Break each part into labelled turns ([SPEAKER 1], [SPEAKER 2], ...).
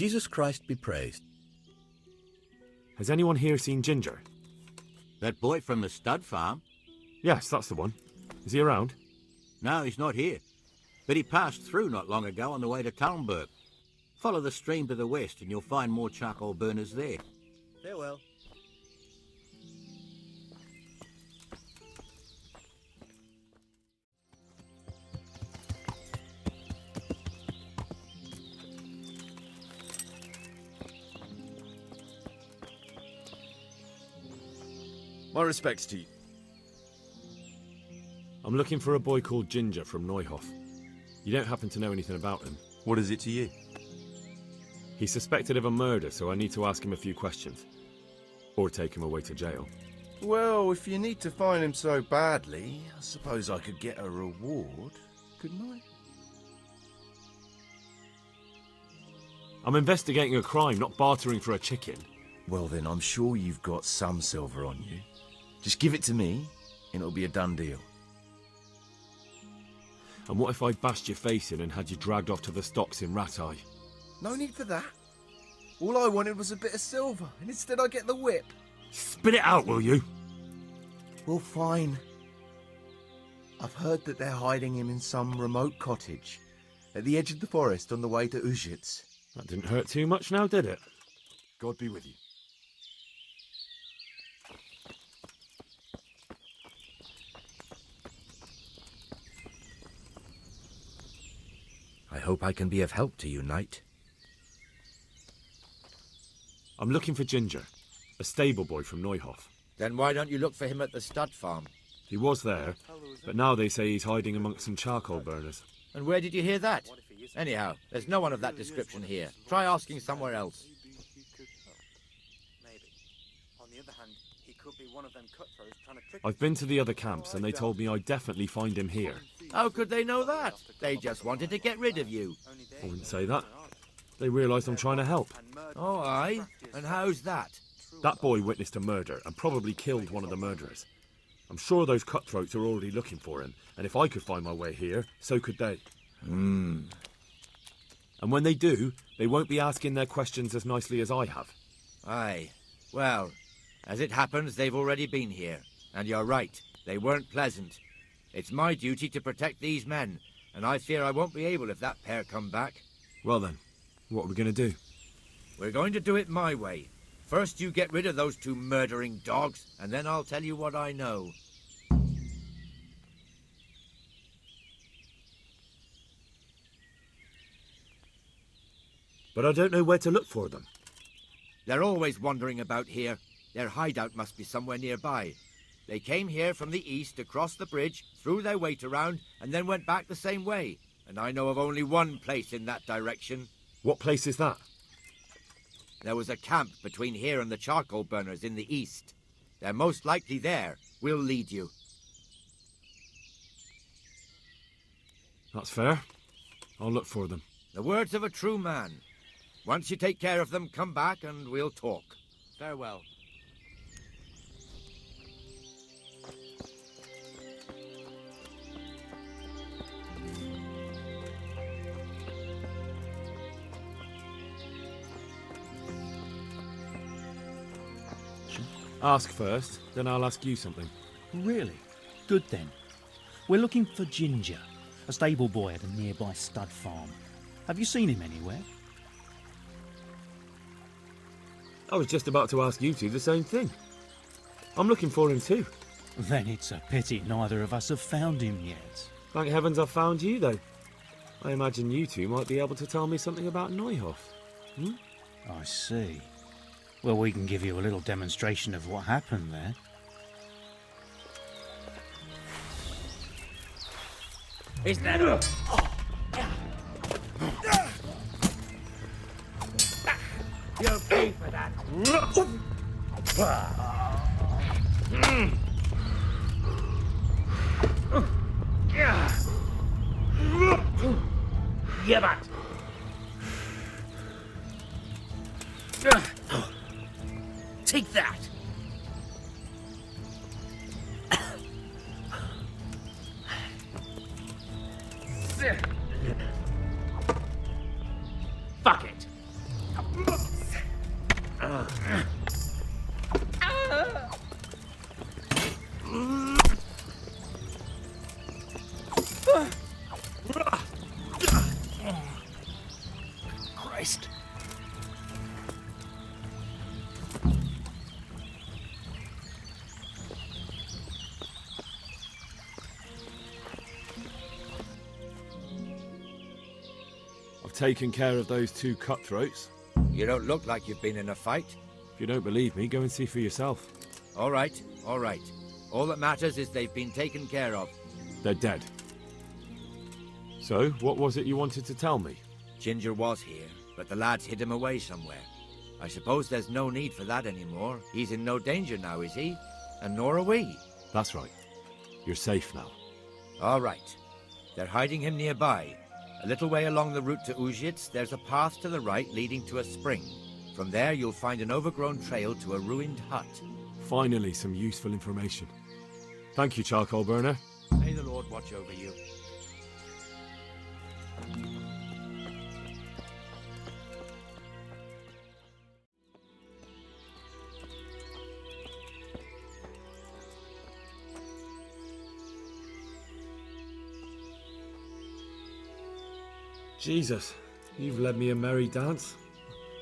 [SPEAKER 1] Jesus Christ be praised.
[SPEAKER 2] Has anyone here seen Ginger?
[SPEAKER 3] That boy from the stud farm?
[SPEAKER 2] Yes, that's the one. Is he around?
[SPEAKER 3] No, he's not here. But he passed through not long ago on the way to Talmberg. Follow the stream to the west and you'll find more charcoal burners there. Farewell.
[SPEAKER 4] My respects to you.
[SPEAKER 2] I'm looking for a boy called Ginger from Nойгов. You don't happen to know anything about him?
[SPEAKER 4] What is it to you?
[SPEAKER 2] He's suspected of a murder, so I need to ask him a few questions. Or take him away to jail.
[SPEAKER 4] Well, if you need to find him so badly, I suppose I could get a reward, couldn't I?
[SPEAKER 2] I'm investigating a crime, not bartering for a chicken.
[SPEAKER 4] Well then, I'm sure you've got some silver on you. Just give it to me, and it'll be a done deal.
[SPEAKER 2] And what if I bashed your face in and had you dragged off to the stocks in Ratai?
[SPEAKER 4] No need for that. All I wanted was a bit of silver, and instead I get the whip.
[SPEAKER 2] Spit it out, will you?
[SPEAKER 4] Well, fine. I've heard that they're hiding him in some remote cottage at the edge of the forest on the way to Ujits.
[SPEAKER 2] That didn't hurt too much now, did it?
[SPEAKER 4] God be with you.
[SPEAKER 5] I hope I can be of help to you, knight.
[SPEAKER 2] I'm looking for Ginger, a stable boy from Nойгов.
[SPEAKER 5] Then why don't you look for him at the stud farm?
[SPEAKER 2] He was there, but now they say he's hiding amongst some charcoal burners.
[SPEAKER 5] And where did you hear that? Anyhow, there's no one of that description here. Try asking somewhere else.
[SPEAKER 2] I've been to the other camps and they told me I'd definitely find him here.
[SPEAKER 5] How could they know that? They just wanted to get rid of you.
[SPEAKER 2] I wouldn't say that. They realise I'm trying to help.
[SPEAKER 5] Oh, aye? And how's that?
[SPEAKER 2] That boy witnessed a murder and probably killed one of the murderers. I'm sure those cutthroats are already looking for him, and if I could find my way here, so could they. And when they do, they won't be asking their questions as nicely as I have.
[SPEAKER 5] Aye. Well, as it happens, they've already been here. And you're right, they weren't pleasant. It's my duty to protect these men, and I fear I won't be able if that pair come back.
[SPEAKER 2] Well then, what are we going to do?
[SPEAKER 5] We're going to do it my way. First you get rid of those two murdering dogs, and then I'll tell you what I know.
[SPEAKER 2] But I don't know where to look for them.
[SPEAKER 5] They're always wandering about here. Their hideout must be somewhere nearby. They came here from the east, across the bridge, threw their weight around, and then went back the same way. And I know of only one place in that direction.
[SPEAKER 2] What place is that?
[SPEAKER 5] There was a camp between here and the charcoal burners in the east. They're most likely there. We'll lead you.
[SPEAKER 2] That's fair. I'll look for them.
[SPEAKER 5] The words of a true man. Once you take care of them, come back and we'll talk. Farewell.
[SPEAKER 2] Ask first, then I'll ask you something.
[SPEAKER 1] Really? Good then. We're looking for Ginger, a stable boy at a nearby stud farm. Have you seen him anywhere?
[SPEAKER 2] I was just about to ask you two the same thing. I'm looking for him too.
[SPEAKER 1] Then it's a pity neither of us have found him yet.
[SPEAKER 2] Thank heavens I've found you though. I imagine you two might be able to tell me something about Nойгов.
[SPEAKER 1] I see. Well, we can give you a little demonstration of what happened there.
[SPEAKER 5] Is that... You'll pay for that. Give it. Take that. Fuck it.
[SPEAKER 2] I've taken care of those two cutthroats.
[SPEAKER 5] You don't look like you've been in a fight.
[SPEAKER 2] If you don't believe me, go and see for yourself.
[SPEAKER 5] All right, all right. All that matters is they've been taken care of.
[SPEAKER 2] They're dead. So, what was it you wanted to tell me?
[SPEAKER 5] Ginger was here, but the lads hid him away somewhere. I suppose there's no need for that anymore. He's in no danger now, is he? And nor are we.
[SPEAKER 2] That's right. You're safe now.
[SPEAKER 5] All right. They're hiding him nearby. A little way along the route to Uzhitz, there's a path to the right leading to a spring. From there, you'll find an overgrown trail to a ruined hut.
[SPEAKER 2] Finally, some useful information. Thank you, charcoal burner.
[SPEAKER 5] May the Lord watch over you.
[SPEAKER 2] Jesus, you've led me a merry dance.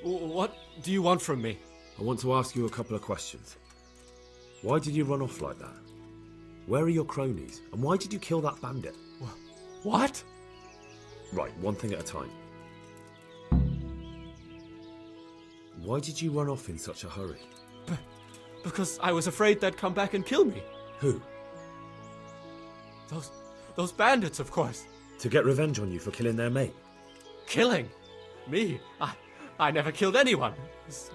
[SPEAKER 6] What do you want from me?
[SPEAKER 2] I want to ask you a couple of questions. Why did you run off like that? Where are your cronies? And why did you kill that bandit?
[SPEAKER 6] What?
[SPEAKER 2] Right, one thing at a time. Why did you run off in such a hurry?
[SPEAKER 6] Because I was afraid they'd come back and kill me.
[SPEAKER 2] Who?
[SPEAKER 6] Those bandits, of course.
[SPEAKER 2] To get revenge on you for killing their mate?
[SPEAKER 6] Killing? Me? I never killed anyone.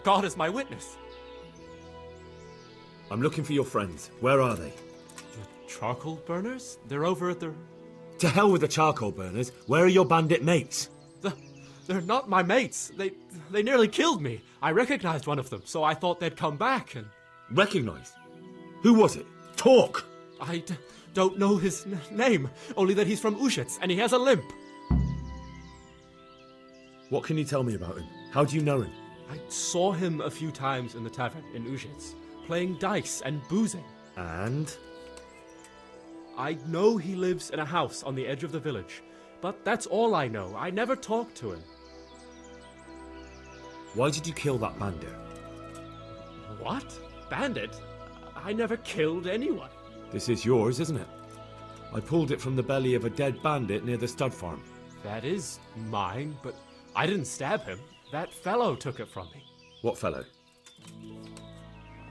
[SPEAKER 6] God is my witness.
[SPEAKER 2] I'm looking for your friends. Where are they?
[SPEAKER 6] The charcoal burners? They're over at the...
[SPEAKER 2] To hell with the charcoal burners. Where are your bandit mates?
[SPEAKER 6] They're not my mates. They nearly killed me. I recognized one of them, so I thought they'd come back and...
[SPEAKER 2] Recognized? Who was it? Talk!
[SPEAKER 6] I don't know his name, only that he's from Uzhitz and he has a limp.
[SPEAKER 2] What can you tell me about him? How do you know him?
[SPEAKER 6] I saw him a few times in the tavern in Uzhitz, playing dice and boozing.
[SPEAKER 2] And?
[SPEAKER 6] I know he lives in a house on the edge of the village, but that's all I know. I never talked to him.
[SPEAKER 2] Why did you kill that bandit?
[SPEAKER 6] What? Bandit? I never killed anyone.
[SPEAKER 2] This is yours, isn't it? I pulled it from the belly of a dead bandit near the stud farm.
[SPEAKER 6] That is mine, but I didn't stab him. That fellow took it from me.
[SPEAKER 2] What fellow?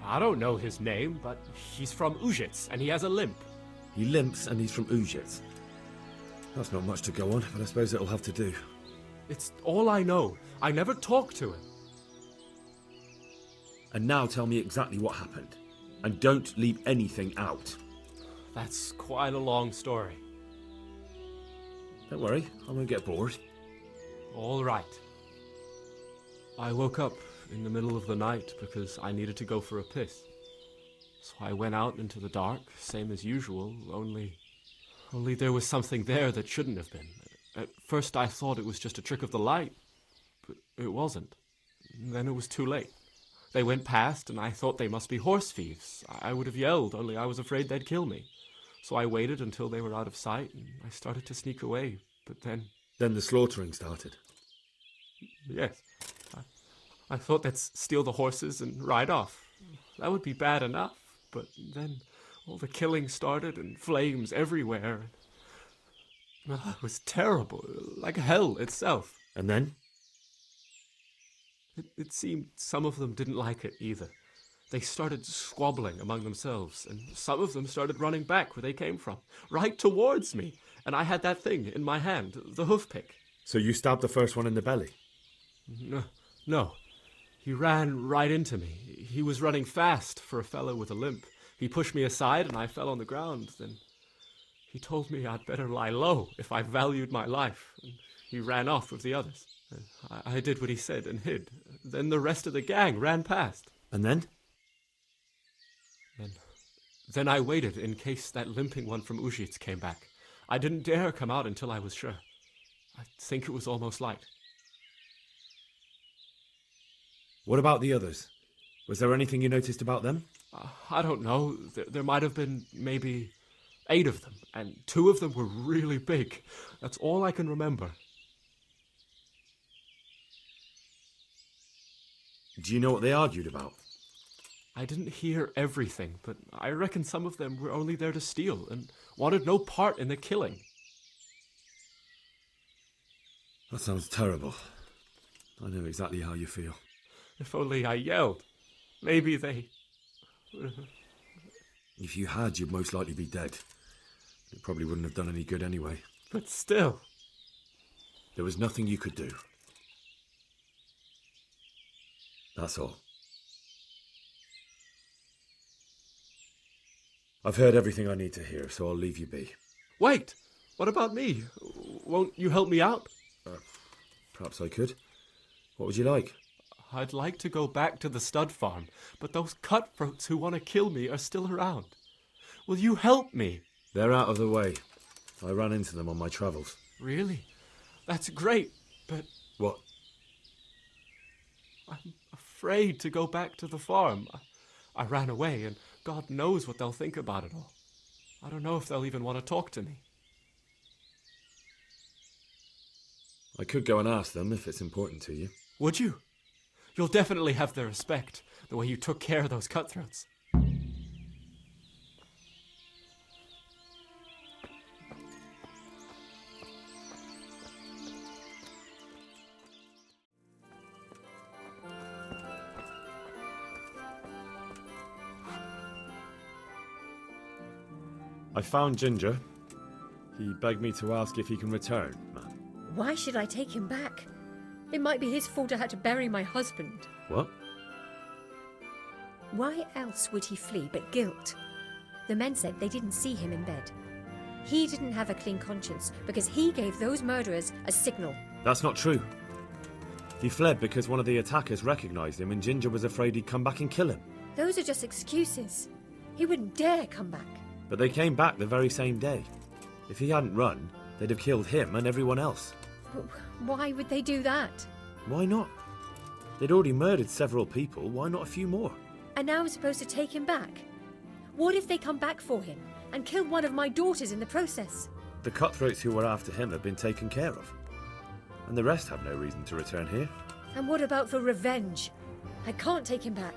[SPEAKER 6] I don't know his name, but he's from Uzhitz and he has a limp.
[SPEAKER 2] He limps and he's from Uzhitz. That's not much to go on, but I suppose it'll have to do.
[SPEAKER 6] It's all I know. I never talked to him.
[SPEAKER 2] And now tell me exactly what happened. And don't leave anything out.
[SPEAKER 6] That's quite a long story.
[SPEAKER 2] Don't worry, I won't get bored.
[SPEAKER 6] All right. I woke up in the middle of the night because I needed to go for a piss. So I went out into the dark, same as usual, only there was something there that shouldn't have been. At first I thought it was just a trick of the light, but it wasn't. Then it was too late. They went past and I thought they must be horse thieves. I would have yelled, only I was afraid they'd kill me. So I waited until they were out of sight and I started to sneak away, but then...
[SPEAKER 2] Then the slaughtering started.
[SPEAKER 6] Yes. I thought they'd steal the horses and ride off. That would be bad enough, but then all the killing started and flames everywhere. It was terrible, like hell itself.
[SPEAKER 2] And then?
[SPEAKER 6] It seemed some of them didn't like it either. They started squabbling among themselves, and some of them started running back where they came from, right towards me. And I had that thing in my hand, the hoof pick.
[SPEAKER 2] So you stabbed the first one in the belly?
[SPEAKER 6] No. He ran right into me. He was running fast for a fellow with a limp. He pushed me aside and I fell on the ground. Then he told me I'd better lie low if I valued my life. And he ran off with the others. I did what he said and hid. Then the rest of the gang ran past.
[SPEAKER 2] And then?
[SPEAKER 6] Then I waited in case that limping one from Uzhitz came back. I didn't dare come out until I was sure. I think it was almost light.
[SPEAKER 2] What about the others? Was there anything you noticed about them?
[SPEAKER 6] I don't know. There might have been maybe 8 of them, and 2 of them were really big. That's all I can remember.
[SPEAKER 2] Do you know what they argued about?
[SPEAKER 6] I didn't hear everything, but I reckon some of them were only there to steal and wanted no part in the killing.
[SPEAKER 2] That sounds terrible. I know exactly how you feel.
[SPEAKER 6] If only I yelled. Maybe they...
[SPEAKER 2] If you had, you'd most likely be dead. It probably wouldn't have done any good anyway.
[SPEAKER 6] But still...
[SPEAKER 2] There was nothing you could do. That's all. I've heard everything I need to hear, so I'll leave you be.
[SPEAKER 6] Wait! What about me? Won't you help me out?
[SPEAKER 2] Perhaps I could. What would you like?
[SPEAKER 6] I'd like to go back to the stud farm, but those cutthroats who want to kill me are still around. Will you help me?
[SPEAKER 2] They're out of the way. I ran into them on my travels.
[SPEAKER 6] Really? That's great, but
[SPEAKER 2] What?
[SPEAKER 6] I'm afraid to go back to the farm. I ran away, and God knows what they'll think about it all. I don't know if they'll even want to talk to me.
[SPEAKER 2] I could go and ask them if it's important to you.
[SPEAKER 6] Would you? You'll definitely have their respect, the way you took care of those cutthroats.
[SPEAKER 2] I found Ginger. He begged me to ask if he can return.
[SPEAKER 7] Why should I take him back? It might be his fault I had to bury my husband.
[SPEAKER 2] What?
[SPEAKER 7] Why else would he flee but guilt? The men said they didn't see him in bed. He didn't have a clean conscience because he gave those murderers a signal.
[SPEAKER 2] That's not true. He fled because one of the attackers recognized him and Ginger was afraid he'd come back and kill him.
[SPEAKER 7] Those are just excuses. He wouldn't dare come back.
[SPEAKER 2] But they came back the very same day. If he hadn't run, they'd have killed him and everyone else.
[SPEAKER 7] Why would they do that?
[SPEAKER 2] Why not? They'd already murdered several people, why not a few more?
[SPEAKER 7] And now I'm supposed to take him back? What if they come back for him and kill one of my daughters in the process?
[SPEAKER 2] The cutthroats who were after him have been taken care of. And the rest have no reason to return here.
[SPEAKER 7] And what about for revenge? I can't take him back.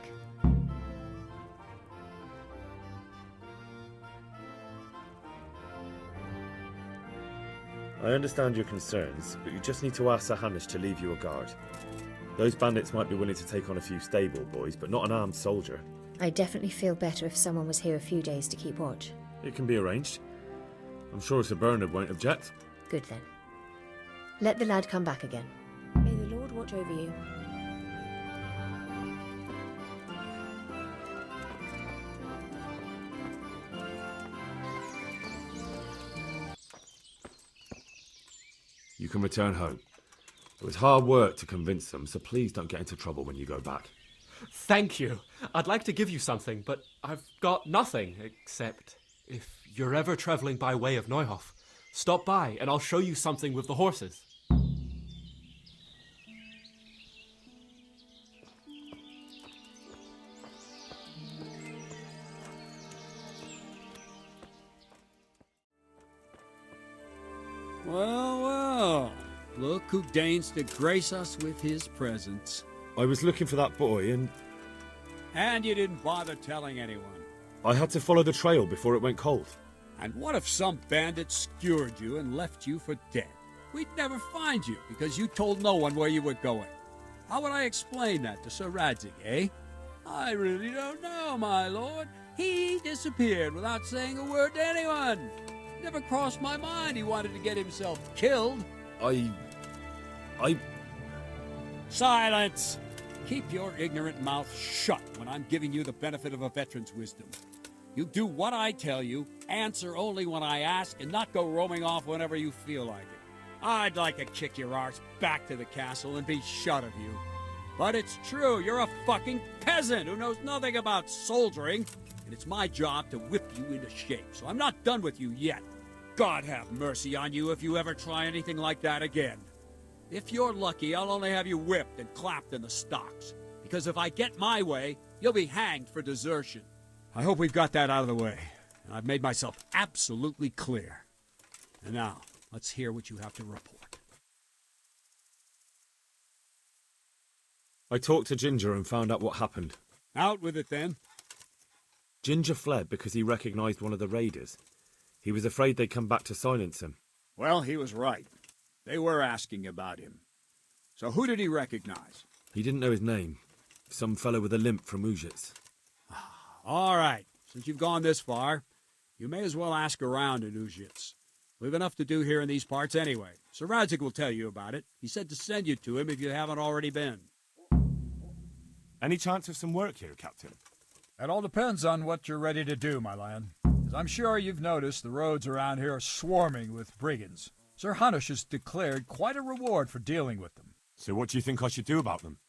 [SPEAKER 2] I understand your concerns, but you just need to ask Sir Hamish to leave you a guard. Those bandits might be willing to take on a few stable boys, but not an armed soldier.
[SPEAKER 7] I'd definitely feel better if someone was here a few days to keep watch.
[SPEAKER 2] It can be arranged. I'm sure Sir Bernard won't object.
[SPEAKER 7] Good then. Let the lad come back again. May the Lord watch over you.
[SPEAKER 2] You can return home. It was hard work to convince them, so please don't get into trouble when you go back.
[SPEAKER 6] Thank you. I'd like to give you something, but I've got nothing, except if you're ever travelling by way of Nойгов, stop by and I'll show you something with the horses.
[SPEAKER 8] Well, well. Look who deigns to grace us with his presence.
[SPEAKER 2] I was looking for that boy and
[SPEAKER 8] And you didn't bother telling anyone.
[SPEAKER 2] I had to follow the trail before it went cold.
[SPEAKER 8] And what if some bandit skewered you and left you for dead? We'd never find you because you told no one where you were going. How would I explain that to Sir Radzig, eh? I really don't know, my lord. He disappeared without saying a word to anyone. Never crossed my mind he wanted to get himself killed.
[SPEAKER 2] I...
[SPEAKER 8] Silence! Keep your ignorant mouth shut when I'm giving you the benefit of a veteran's wisdom. You do what I tell you, answer only when I ask, and not go roaming off whenever you feel like it. I'd like to kick your arse back to the castle and be shut of you. But it's true, you're a fucking peasant who knows nothing about soldiering, and it's my job to whip you into shape, so I'm not done with you yet. God have mercy on you if you ever try anything like that again. If you're lucky, I'll only have you whipped and clapped in the stocks, because if I get my way, you'll be hanged for desertion. I hope we've got that out of the way, and I've made myself absolutely clear. And now, let's hear what you have to report.
[SPEAKER 2] I talked to Ginger and found out what happened.
[SPEAKER 8] Out with it, then.
[SPEAKER 2] Ginger fled because he recognized one of the raiders. He was afraid they'd come back to silence him.
[SPEAKER 8] Well, he was right. They were asking about him. So who did he recognize?
[SPEAKER 2] He didn't know his name. Some fellow with a limp from Ujits.
[SPEAKER 8] All right. Since you've gone this far, you may as well ask around in Ujits. We've enough to do here in these parts anyway. Sir Radzik will tell you about it. He said to send you to him if you haven't already been.
[SPEAKER 2] Any chance of some work here, Captain?
[SPEAKER 9] That all depends on what you're ready to do, my lad. As I'm sure you've noticed, the roads around here are swarming with brigands. Sir Hanush has declared quite a reward for dealing with them.
[SPEAKER 2] So what do you think I should do about them?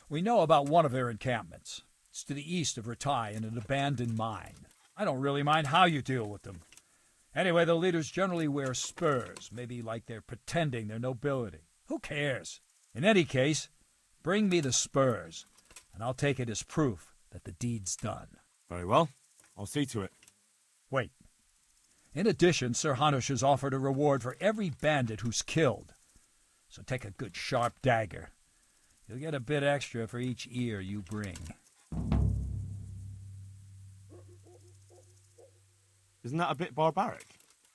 [SPEAKER 9] We know about one of their encampments. It's to the east of Ratai in an abandoned mine. I don't really mind how you deal with them. Anyway, the leaders generally wear spurs, maybe like they're pretending they're nobility. Who cares? In any case, bring me the spurs, and I'll take it as proof that the deed's done.
[SPEAKER 2] Very well. I'll see to it.
[SPEAKER 9] Wait. In addition, Sir Hanush has offered a reward for every bandit who's killed. So take a good sharp dagger. You'll get a bit extra for each ear you bring.
[SPEAKER 2] Isn't that a bit barbaric?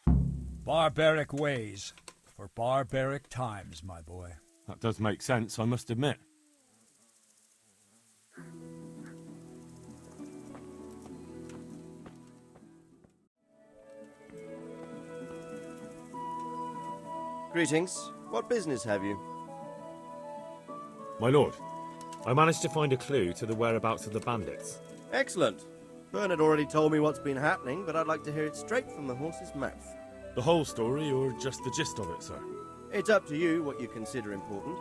[SPEAKER 9] Barbaric ways for barbaric times, my boy.
[SPEAKER 2] That does make sense, I must admit.
[SPEAKER 10] Greetings. What business have you?
[SPEAKER 2] My lord, I managed to find a clue to the whereabouts of the bandits.
[SPEAKER 10] Excellent. Bernard already told me what's been happening, but I'd like to hear it straight from the horse's mouth.
[SPEAKER 2] The whole story, or just the gist of it, sir?
[SPEAKER 10] It's up to you what you consider important.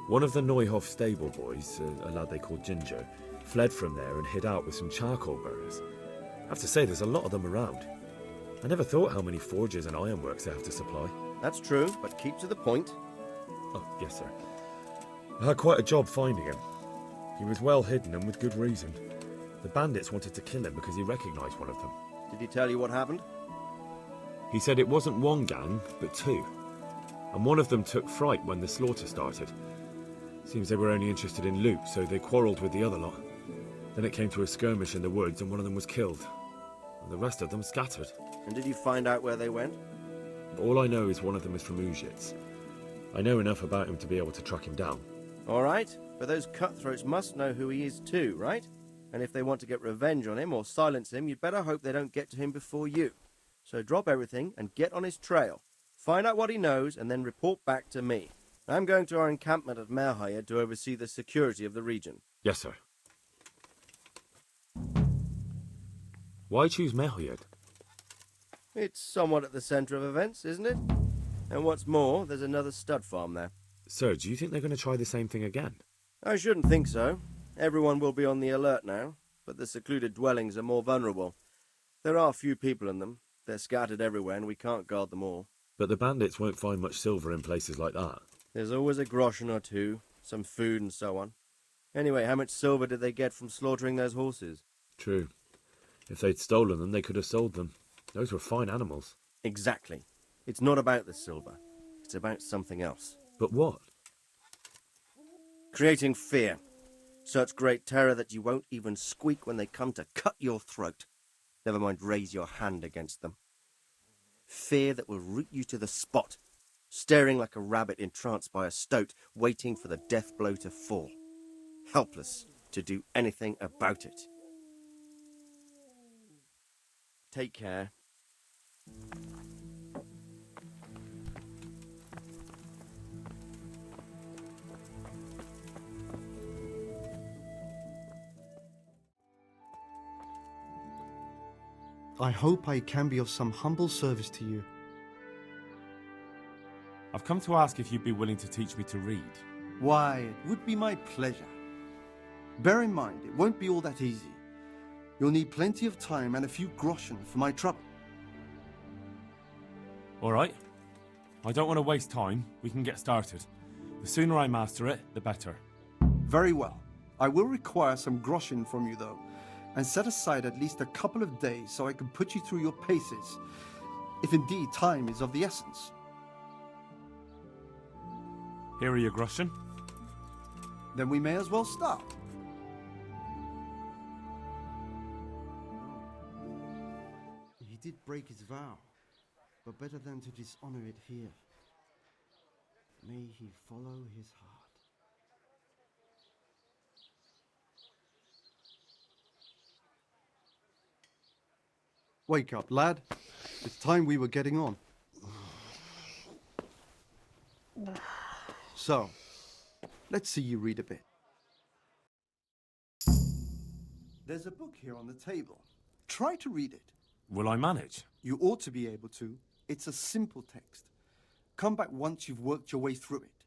[SPEAKER 2] One of the Nойgov stable boys, a lad they called Ginger, fled from there and hid out with some charcoal burners. I have to say, there's a lot of them around. I never thought how many forges and ironworks they have to supply.
[SPEAKER 10] That's true, but keep to the point.
[SPEAKER 2] Oh, yes, sir. I had quite a job finding him. He was well hidden and with good reason. The bandits wanted to kill him because he recognised one of them.
[SPEAKER 10] Did he tell you what happened?
[SPEAKER 2] He said it wasn't one gang, but two. And one of them took fright when the slaughter started. Seems they were only interested in loot, so they quarrelled with the other lot. Then it came to a skirmish in the woods and one of them was killed. And the rest of them scattered.
[SPEAKER 10] And did you find out where they went?
[SPEAKER 2] All I know is one of them is from Ujits. I know enough about him to be able to track him down.
[SPEAKER 10] All right, but those cutthroats must know who he is too, right? And if they want to get revenge on him or silence him, you'd better hope they don't get to him before you. So drop everything and get on his trail. Find out what he knows and then report back to me. I'm going to our encampment at Merhayed to oversee the security of the region.
[SPEAKER 2] Yes, sir. Why choose Merhayed?
[SPEAKER 10] It's somewhat at the centre of events, isn't it? And what's more, there's another stud farm there.
[SPEAKER 2] Sir, do you think they're going to try the same thing again?
[SPEAKER 10] I shouldn't think so. Everyone will be on the alert now, but the secluded dwellings are more vulnerable. There are few people in them. They're scattered everywhere and we can't guard them all.
[SPEAKER 2] But the bandits won't find much silver in places like that.
[SPEAKER 10] There's always a groschen or two, some food and so on. Anyway, how much silver did they get from slaughtering those horses?
[SPEAKER 2] True. If they'd stolen them, they could have sold them. Those were fine animals.
[SPEAKER 10] Exactly. It's not about the silver. It's about something else.
[SPEAKER 2] But what?
[SPEAKER 10] Creating fear. Such great terror that you won't even squeak when they come to cut your throat. Never mind raise your hand against them. Fear that will root you to the spot, staring like a rabbit entranced by a stoat, waiting for the death blow to fall. Helpless to do anything about it. Take care.
[SPEAKER 11] I hope I can be of some humble service to you.
[SPEAKER 2] I've come to ask if you'd be willing to teach me to read.
[SPEAKER 11] Why, it would be my pleasure. Bear in mind, it won't be all that easy. You'll need plenty of time and a few groschen for my trouble.
[SPEAKER 2] All right. I don't want to waste time. We can get started. The sooner I master it, the better.
[SPEAKER 11] Very well. I will require some groschen from you, though, and set aside at least a couple of days so I can put you through your paces, if indeed time is of the essence.
[SPEAKER 2] Here are your groschen.
[SPEAKER 11] Then we may as well start. He did break his vow, but better than to dishonor it here. May he follow his heart. Wake up, lad. It's time we were getting on. So, let's see you read a bit. There's a book here on the table. Try to read it.
[SPEAKER 2] Will I manage?
[SPEAKER 11] You ought to be able to. It's a simple text. Come back once you've worked your way through it.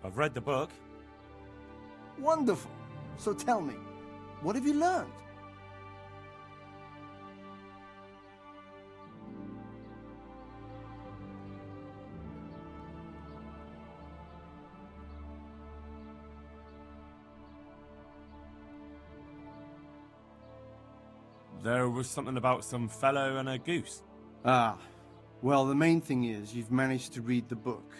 [SPEAKER 2] I've read the book.
[SPEAKER 11] Wonderful. So tell me, what have you learned?
[SPEAKER 2] There was something about some fellow and a goose.
[SPEAKER 11] Ah, well, the main thing is you've managed to read the book.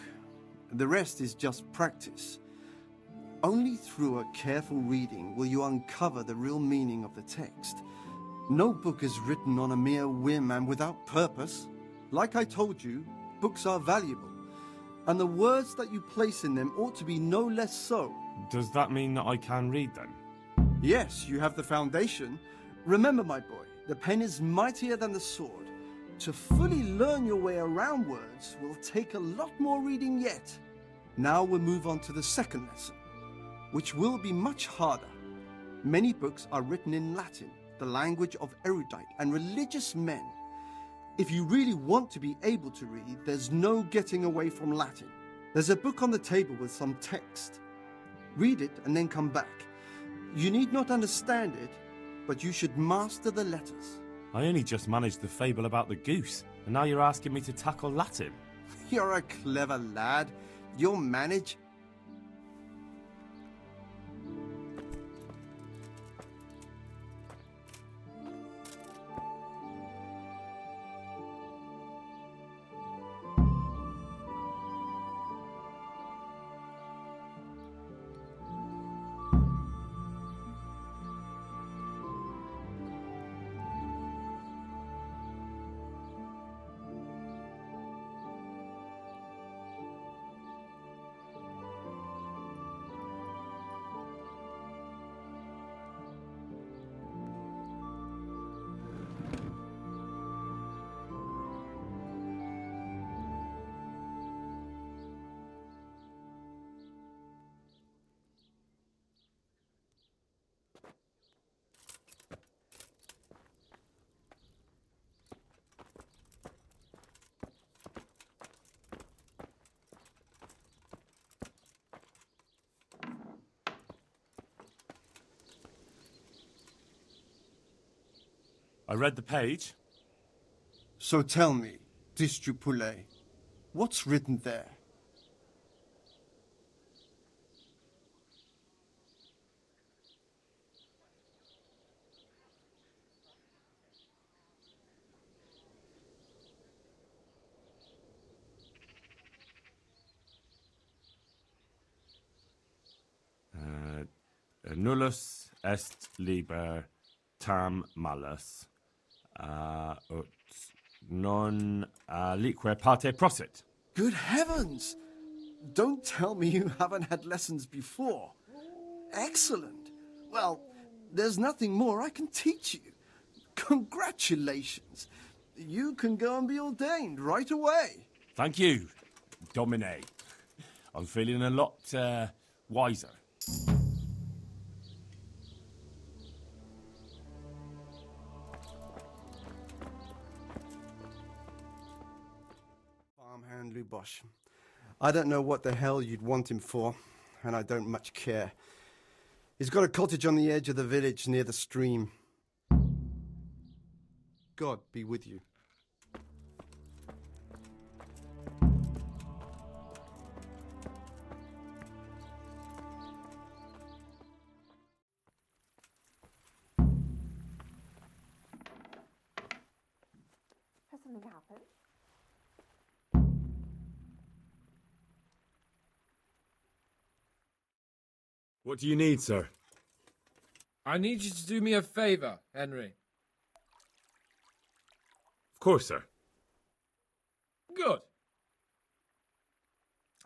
[SPEAKER 11] The rest is just practice. Only through a careful reading will you uncover the real meaning of the text. No book is written on a mere whim and without purpose. Like I told you, books are valuable, and the words that you place in them ought to be no less so.
[SPEAKER 2] Does that mean that I can read then?
[SPEAKER 11] Yes, you have the foundation. Remember, my boy, the pen is mightier than the sword. To fully learn your way around words will take a lot more reading yet. Now we'll move on to the second lesson, which will be much harder. Many books are written in Latin, the language of erudite and religious men. If you really want to be able to read, there's no getting away from Latin. There's a book on the table with some text. Read it and then come back. You need not understand it, but you should master the letters.
[SPEAKER 2] I only just managed the fable about the goose, and now you're asking me to tackle Latin.
[SPEAKER 11] You're a clever lad. You'll manage.
[SPEAKER 2] I read the page.
[SPEAKER 11] So tell me, Distrupule, what's written there?
[SPEAKER 2] Nullus est liber tam malus, ut non alique parte prosit.
[SPEAKER 11] Good heavens! Don't tell me you haven't had lessons before. Excellent. Well, there's nothing more I can teach you. Congratulations. you can go and be ordained right away.
[SPEAKER 2] Thank you, Domine. I'm feeling a lot, wiser.
[SPEAKER 11] Farmhand Lubosh. I don't know what the hell you'd want him for, and I don't much care. He's got a cottage on the edge of the village near the stream. God be with you.
[SPEAKER 12] Has something happened?
[SPEAKER 2] What do you need, sir?
[SPEAKER 13] I need you to do me a favour, Henry.
[SPEAKER 2] Of course, sir.
[SPEAKER 13] Good.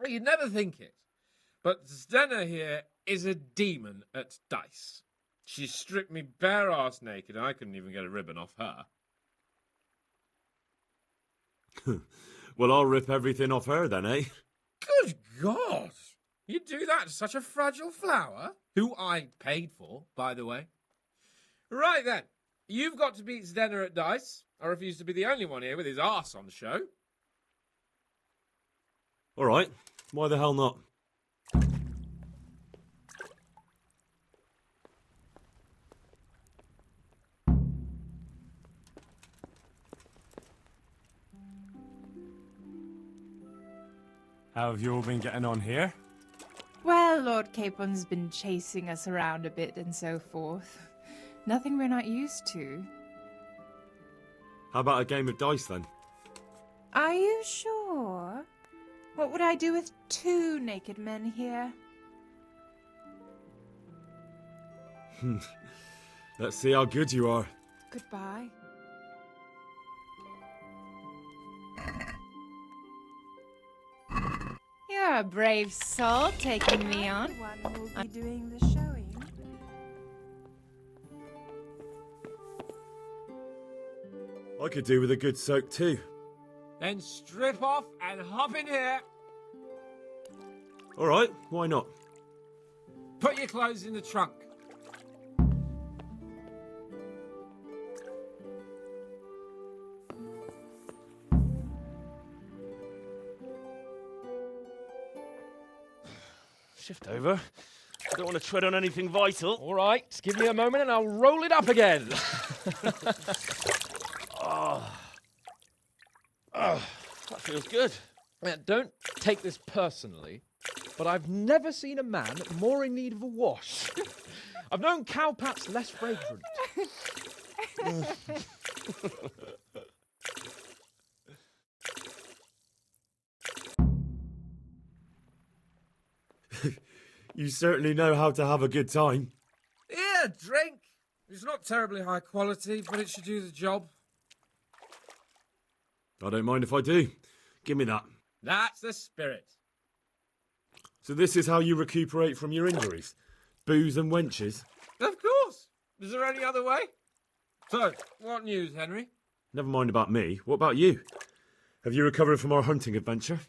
[SPEAKER 13] You'd never think it, but Zdenna here is a demon at dice. She stripped me bare-ass naked and I couldn't even get a ribbon off her.
[SPEAKER 2] Well, I'll rip everything off her then, eh?
[SPEAKER 13] Good God! You'd do that to such a fragile flower? Who I paid for, by the way. Right then, you've got to beat Zdenna at dice. I refuse to be the only one here with his arse on the show.
[SPEAKER 2] All right. Why the hell not? How have you all been getting on here?
[SPEAKER 12] Well, Lord Capon's been chasing us around a bit and so forth. Nothing we're not used to.
[SPEAKER 2] How about a game of dice then?
[SPEAKER 12] Are you sure? What would I do with two naked men here?
[SPEAKER 2] Let's see how good you are.
[SPEAKER 12] Goodbye. You're a brave soul taking me on. One will be doing the showing.
[SPEAKER 2] I could do with a good soak too.
[SPEAKER 13] Then strip off and hop in here.
[SPEAKER 2] All right, why not?
[SPEAKER 13] Put your clothes in the trunk.
[SPEAKER 2] Shift over. I don't want to tread on anything vital.
[SPEAKER 13] All right, give me a moment and I'll roll it up again.
[SPEAKER 2] That feels good.
[SPEAKER 13] Don't take this personally, but I've never seen a man more in need of a wash. I've known cowpats less fragrant.
[SPEAKER 2] You certainly know how to have a good time.
[SPEAKER 13] Yeah, drink. It's not terribly high quality, but it should do the job.
[SPEAKER 2] I don't mind if I do. Give me that.
[SPEAKER 13] That's the spirit.
[SPEAKER 2] So this is how you recuperate from your injuries? Booze and wenches?
[SPEAKER 13] Of course. Is there any other way? So, what news, Henry?
[SPEAKER 2] Never mind about me. What about you? Have you recovered from our hunting adventure?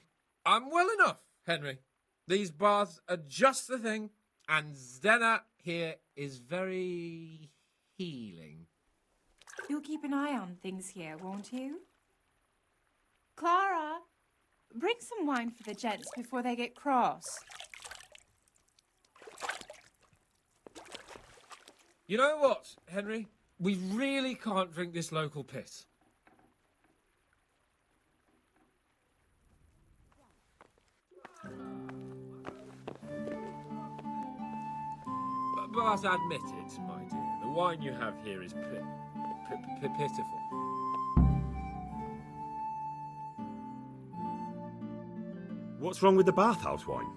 [SPEAKER 13] I'm well enough, Henry. These baths are just the thing, and Zdenna here is very healing.
[SPEAKER 12] You'll keep an eye on things here, won't you? Clara, bring some wine for the gents before they get cross.
[SPEAKER 13] You know what, Henry? We really can't drink this local piss. But admit it, my dear, the wine you have here is pitiful.
[SPEAKER 2] What's wrong with the bathhouse wine?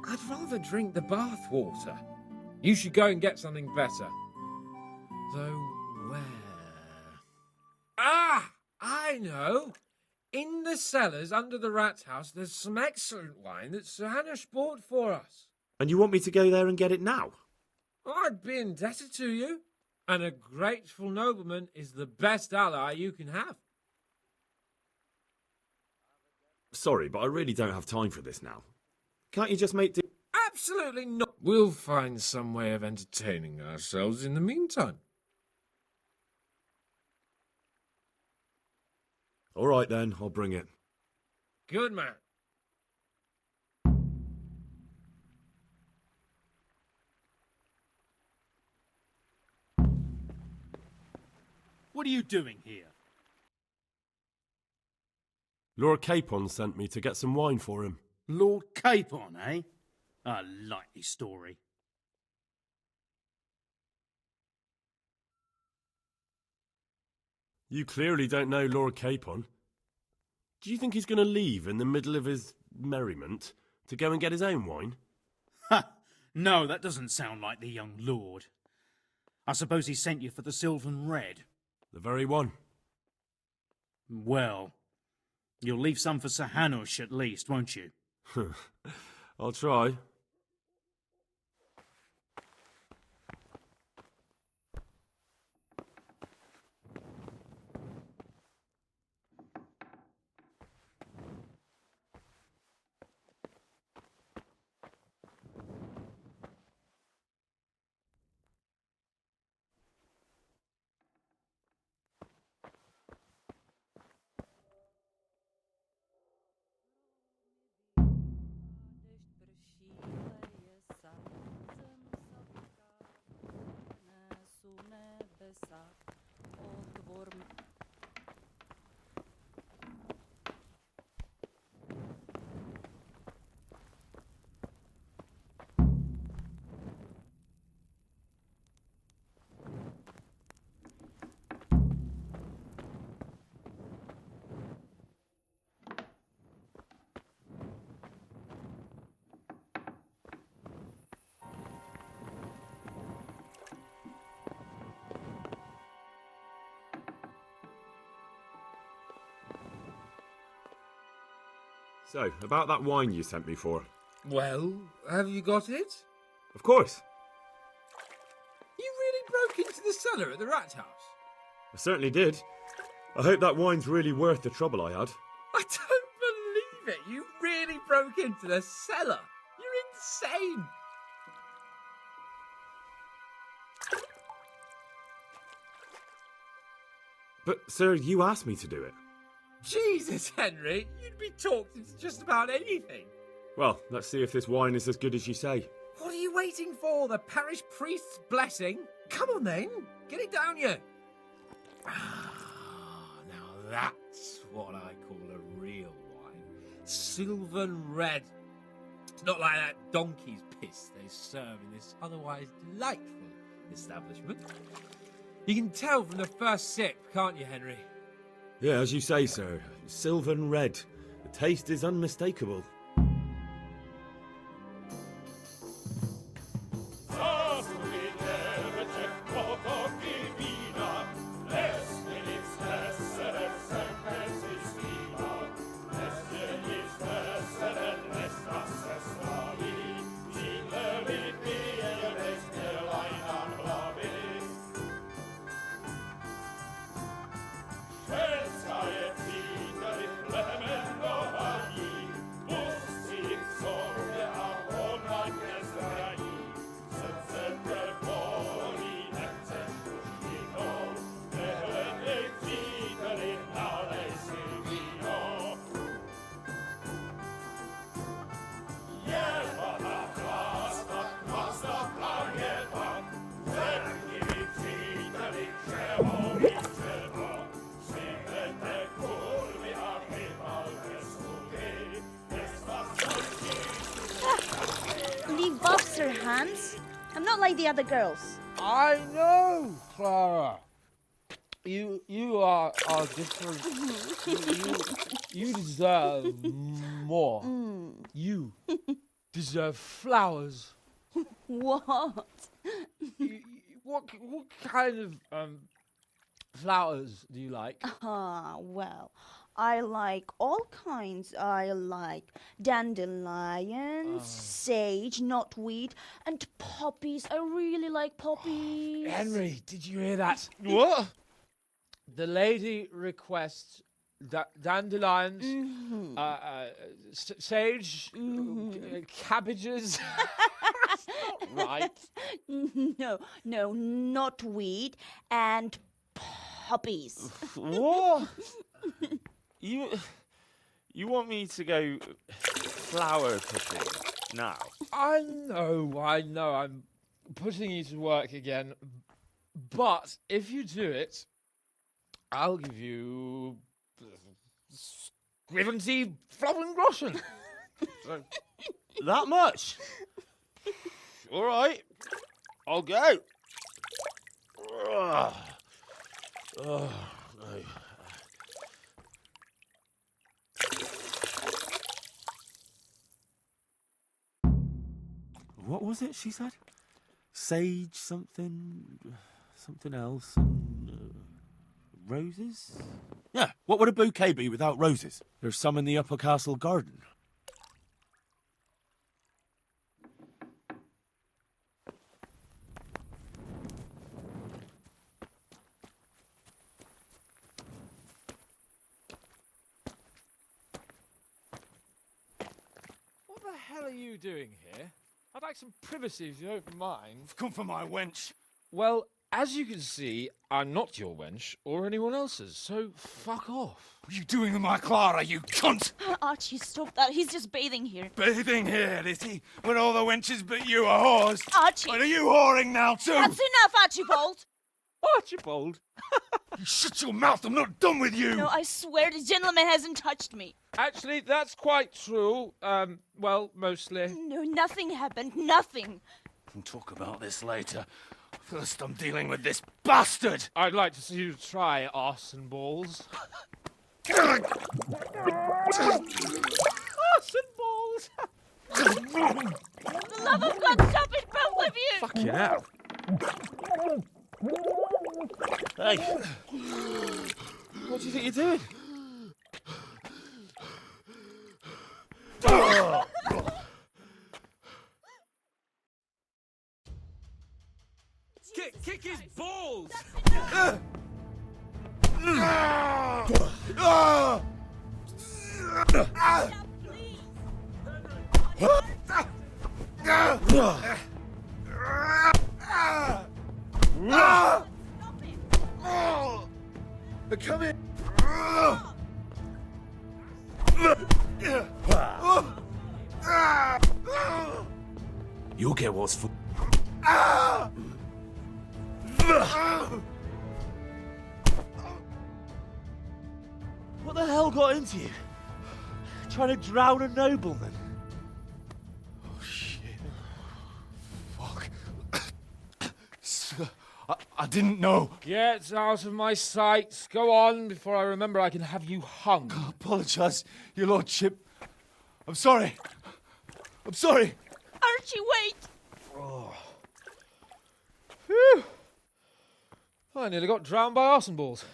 [SPEAKER 13] I'd rather drink the bath water. You should go and get something better. Though where? Ah! I know! In the cellars under the rat house, there's some excellent wine that Sir Hanish bought for us.
[SPEAKER 2] And you want me to go there and get it now?
[SPEAKER 13] I'd be indebted to you. And a grateful nobleman is the best ally you can have.
[SPEAKER 2] Sorry, but I really don't have time for this now. Can't you just make do?
[SPEAKER 13] Absolutely not. We'll find some way of entertaining ourselves in the meantime.
[SPEAKER 2] All right then, I'll bring it.
[SPEAKER 13] Good man.
[SPEAKER 1] What are you doing here?
[SPEAKER 14] Lord Capon sent me to get some wine for him.
[SPEAKER 1] Lord Capon, eh? A likely story.
[SPEAKER 14] You clearly don't know Lord Capon. Do you think he's going to leave in the middle of his merriment to go and get his own wine?
[SPEAKER 1] Ha! No, that doesn't sound like the young lord. I suppose he sent you for the Sylvan Red.
[SPEAKER 14] The very one.
[SPEAKER 1] Well, you'll leave some for Sir Hanush at least, won't you?
[SPEAKER 14] I'll try.
[SPEAKER 2] So, about that wine you sent me for.
[SPEAKER 13] Well, have you got it?
[SPEAKER 2] Of course.
[SPEAKER 13] You really broke into the cellar at the rat house?
[SPEAKER 2] I certainly did. I hope that wine's really worth the trouble I had.
[SPEAKER 13] I don't believe it. You really broke into the cellar. You're insane.
[SPEAKER 2] But, sir, you asked me to do it.
[SPEAKER 13] Jesus, Henry, you'd be talked into just about anything.
[SPEAKER 2] Well, let's see if this wine is as good as you say.
[SPEAKER 13] What are you waiting for? The parish priest's blessing? Come on then, get it down you. Now that's what I call a real wine. Sylvan Red. It's not like that donkey's piss they serve in this otherwise delightful establishment. You can tell from the first sip, can't you, Henry?
[SPEAKER 2] Yeah, as you say, sir. Sylvan Red. The taste is unmistakable.
[SPEAKER 15] Leave off, Sir Hans. I'm not like the other girls.
[SPEAKER 16] I know, Clara. You are different. you deserve more. You deserve flowers.
[SPEAKER 15] What?
[SPEAKER 16] What kind of flowers do you like?
[SPEAKER 15] Well, I like all kinds. I like dandelions, sage, knotweed, and poppies. I really like poppies.
[SPEAKER 16] Henry, did you hear that? What? The lady requests dandelions, sage,
[SPEAKER 15] Mhm.
[SPEAKER 16] Cabbages. Right.
[SPEAKER 15] No, not weed, and puppies.
[SPEAKER 17] What? You want me to go flower picking now?
[SPEAKER 16] I know, I'm putting you to work again. But if you do it, I'll give you 70 Flowengroschen. So,
[SPEAKER 17] That much? All right, I'll go. Ugh. Oh, no.
[SPEAKER 2] What was it she said? Sage something else, and roses? Yeah, what would a bouquet be without roses? There's some in the upper castle garden.
[SPEAKER 16] what the hell are you doing here? I'd like some privacy if you don't mind.
[SPEAKER 14] I've come for my wench.
[SPEAKER 16] Well, as you can see, I'm not your wench or anyone else's, so fuck off.
[SPEAKER 14] What are you doing with my Clara, you cunt?
[SPEAKER 15] Archie, stop that. He's just bathing here.
[SPEAKER 14] Bathing here, is he? When all the wenches but you are whores.
[SPEAKER 15] Archie!
[SPEAKER 14] Are you whoring now too?
[SPEAKER 15] That's enough, Archibald!
[SPEAKER 16] Archibald?
[SPEAKER 14] You shut your mouth, I'm not done with you!
[SPEAKER 15] No, I swear the gentleman hasn't touched me.
[SPEAKER 16] Actually, that's quite true. Well, mostly.
[SPEAKER 15] No, nothing happened. Nothing.
[SPEAKER 14] We'll talk about this later. First, I'm dealing with this bastard!
[SPEAKER 16] I'd like to see you try arse and balls.
[SPEAKER 14] Arse
[SPEAKER 16] and balls!
[SPEAKER 15] For the love of God, stop it, both of you!
[SPEAKER 16] Fucking hell.
[SPEAKER 2] Hey! What do you think you're doing?
[SPEAKER 16] Kick his balls!
[SPEAKER 4] Come in.
[SPEAKER 2] You'll get what's for.
[SPEAKER 17] What the hell got into you? Trying to drown a nobleman?
[SPEAKER 14] Oh, shit. Fuck. I didn't know.
[SPEAKER 16] Get out of my sight. Go on before I remember I can have you hung.
[SPEAKER 14] I apologise, your lordship. I'm sorry. I'm sorry.
[SPEAKER 15] Archie, wait!
[SPEAKER 16] Oh. Phew. I nearly got drowned by arse and balls.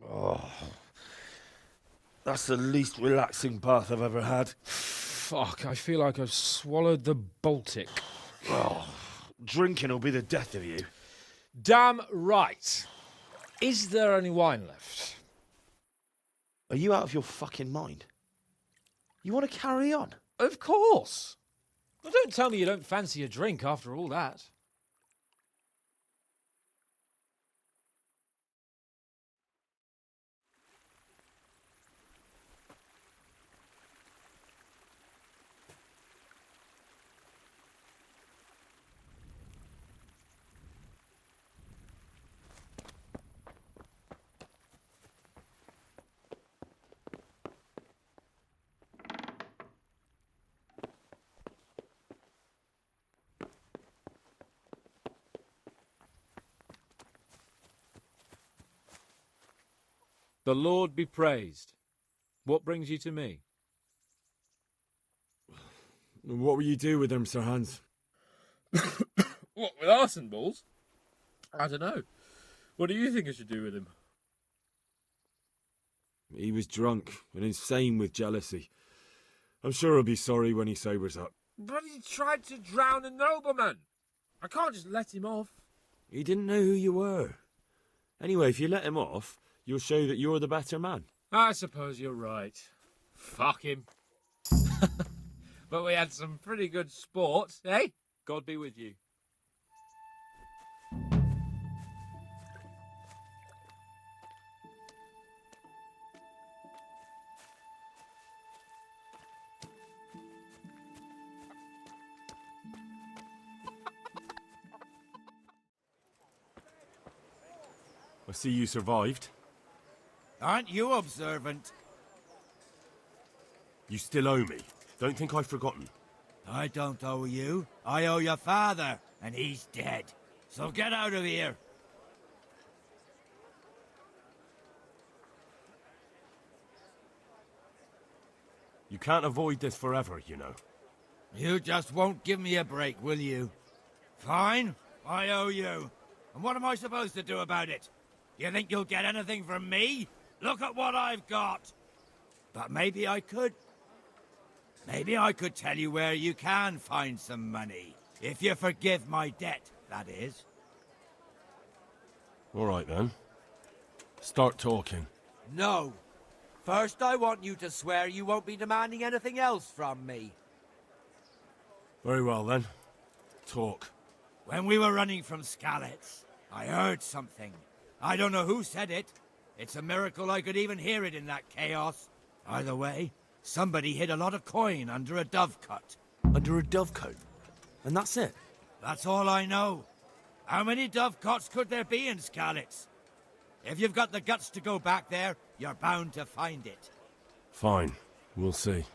[SPEAKER 17] Oh, that's the least relaxing bath I've ever had.
[SPEAKER 16] Fuck, I feel like I've swallowed the Baltic.
[SPEAKER 17] Oh, drinking will be the death of you.
[SPEAKER 16] Damn right. Is there any wine left?
[SPEAKER 17] Are you out of your fucking mind? You want to carry on?
[SPEAKER 16] Of course. Well, don't tell me you don't fancy a drink after all that. The Lord be praised. What brings you to me?
[SPEAKER 2] What will you do with them, Sir Hans?
[SPEAKER 16] What, with arse and balls? I don't know. What do you think I should do with him?
[SPEAKER 2] He was drunk and insane with jealousy. I'm sure he'll be sorry when he sobers up.
[SPEAKER 13] But he tried to drown a nobleman. I can't just let him off.
[SPEAKER 2] He didn't know who you were. Anyway, if you let him off, you'll show that you're the better man.
[SPEAKER 13] I suppose you're right. Fuck him. But we had some pretty good sport, eh?
[SPEAKER 6] God be with you.
[SPEAKER 14] I see you survived.
[SPEAKER 5] Aren't you observant?
[SPEAKER 14] You still owe me. Don't think I've forgotten.
[SPEAKER 5] I don't owe you. I owe your father, and he's dead. So get out of here.
[SPEAKER 14] You can't avoid this forever, you know.
[SPEAKER 5] You just won't give me a break, will you? Fine, I owe you. And what am I supposed to do about it? You think you'll get anything from me? Look at what I've got. But maybe I could. Maybe I could tell you where you can find some money. If you forgive my debt, that is.
[SPEAKER 14] All right, then. Start talking.
[SPEAKER 5] No. First, I want you to swear you won't be demanding anything else from me.
[SPEAKER 14] Very well, then. Talk.
[SPEAKER 5] When we were running from Skalitz, I heard something. I don't know who said it. It's a miracle I could even hear it in that chaos. Either way, somebody hid a lot of coin under a dovecote.
[SPEAKER 2] Under a dovecote? And that's it?
[SPEAKER 5] That's all I know. How many dovecotes could there be in Skalitz? If you've got the guts to go back there, you're bound to find it.
[SPEAKER 14] Fine. We'll see.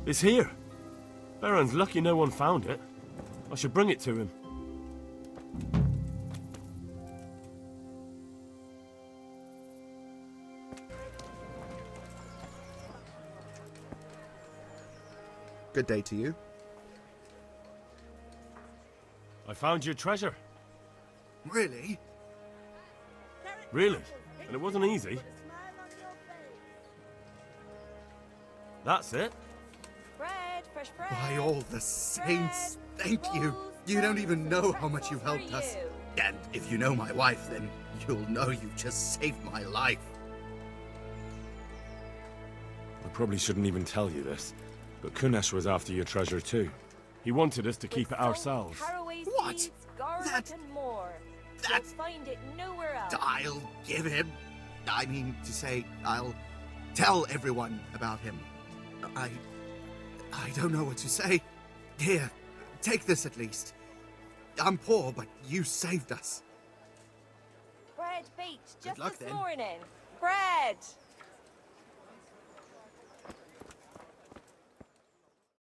[SPEAKER 14] It's here. Baron's lucky no one found it. I should bring it to him.
[SPEAKER 4] Good day to you.
[SPEAKER 14] I found your treasure.
[SPEAKER 11] Really?
[SPEAKER 14] Really? And it wasn't easy. That's it?
[SPEAKER 15] Bread, fresh bread.
[SPEAKER 18] By all the saints, thank you. You don't even know how much you've helped us. And if you know my wife, then you'll know you've just saved my life.
[SPEAKER 14] I probably shouldn't even tell you this, but Kunesh was after your treasure too. He wanted us to keep it ourselves.
[SPEAKER 18] What?
[SPEAKER 15] Garlic and more. You'll find it nowhere else.
[SPEAKER 18] I'll give him. I mean to say, I'll tell everyone about him. I don't know what to say. Here, take this at least. I'm poor, but you saved us.
[SPEAKER 15] Bread baked just
[SPEAKER 18] luck,
[SPEAKER 15] this
[SPEAKER 18] then.
[SPEAKER 15] morning. Bread.